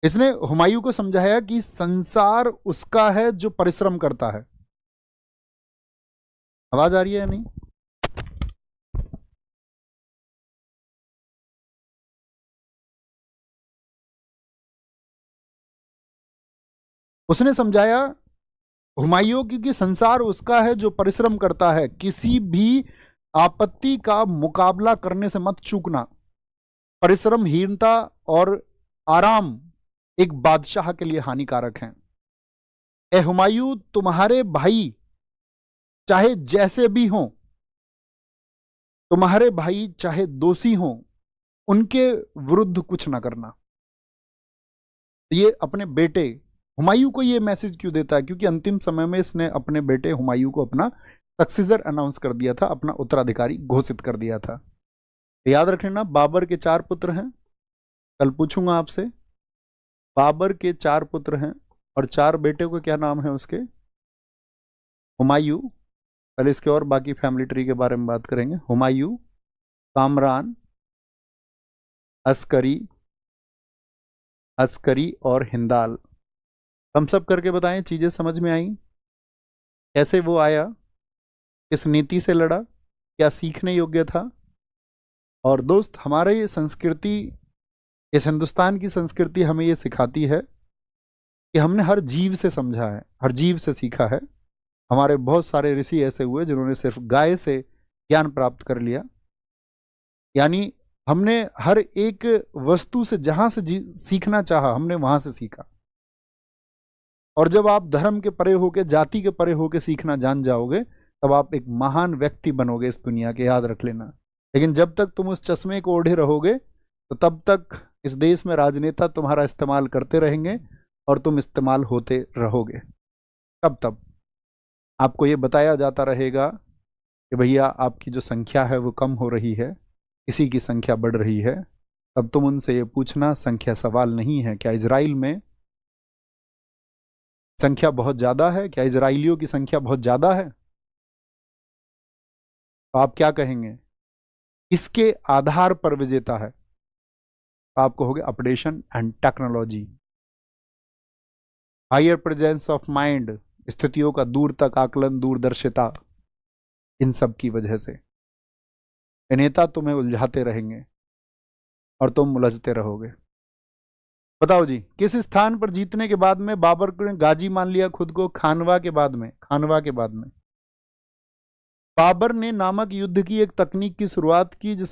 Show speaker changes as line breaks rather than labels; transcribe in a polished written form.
इसने हुमायूं को समझाया कि संसार उसका है जो परिश्रम करता है। आवाज आ रही है या नहीं? उसने समझाया हुमायूं कि संसार उसका है जो परिश्रम करता है, किसी भी आपत्ति का मुकाबला करने से मत चूकना। परिश्रमहीनता और आराम एक बादशाह के लिए हानिकारक हैं। ए हुमायूं, तुम्हारे भाई चाहे जैसे भी हों, तुम्हारे भाई चाहे दोषी हों, उनके विरुद्ध कुछ ना करना। ये अपने बेटे हुमायूं को ये मैसेज क्यों देता है? क्योंकि अंतिम समय में इसने अपने बेटे हुमायूं को अपना सक्सेसर अनाउंस कर दिया था, अपना उत्तराधिकारी घोषित कर दिया था। तो याद रख लेना, बाबर के 4 पुत्र हैं। कल पूछूंगा आपसे, बाबर के 4 पुत्र हैं और 4 बेटे को क्या नाम है उसके? हुमायूं। पहले इसके और बाकी फैमिली ट्री के बारे में बात करेंगे। हुमायूं, कामरान, अस्करी, अस्करी और हिंदाल। हम सब करके बताएं, चीजें समझ में आई? कैसे वो आया, किस नीति से लड़ा, क्या सीखने योग्य था? और दोस्त, हमारे ये संस्कृति, इस हिंदुस्तान की संस्कृति हमें ये सिखाती है कि हमने हर जीव से समझा है, हर जीव से सीखा है। हमारे बहुत सारे ऋषि ऐसे हुए जिन्होंने सिर्फ गाय से ज्ञान प्राप्त कर लिया। यानी हमने हर एक वस्तु से जहां से सीखना चाहा, हमने वहां से सीखा। और जब आप धर्म के परे होके, जाति के परे होके सीखना जान जाओगे, तब आप एक महान व्यक्ति बनोगे इस दुनिया के, याद रख लेना। लेकिन जब तक तुम उस चश्मे को ओढ़े रहोगे, तो तब तक इस देश में राजनेता तुम्हारा इस्तेमाल करते रहेंगे और तुम इस्तेमाल होते रहोगे। तब आपको ये बताया जाता रहेगा कि भैया आपकी जो संख्या है वो कम हो रही है, किसी की संख्या बढ़ रही है। तब तुम उनसे ये पूछना, संख्या सवाल नहीं है। क्या इजराइल में संख्या बहुत ज्यादा है? क्या इजराइलियों की संख्या बहुत ज्यादा है? तो आप क्या कहेंगे? इसके आधार पर विजेता है। आप कहोगे updation and technology, higher presence of mind, स्थितियों का दूर तक आकलन, दूरदर्शिता, इन सब की वजह से ये नेता तुम्हें उलझाते रहेंगे और तुम उलझते रहोगे। बताओ जी, किस स्थान पर जीतने के बाद में बाबर ने गाजी मान लिया खुद को? खानवा के बाद में, खानवा के बाद में बाबर ने नामक युद्ध की एक तकनीक की शुरुआत की जिस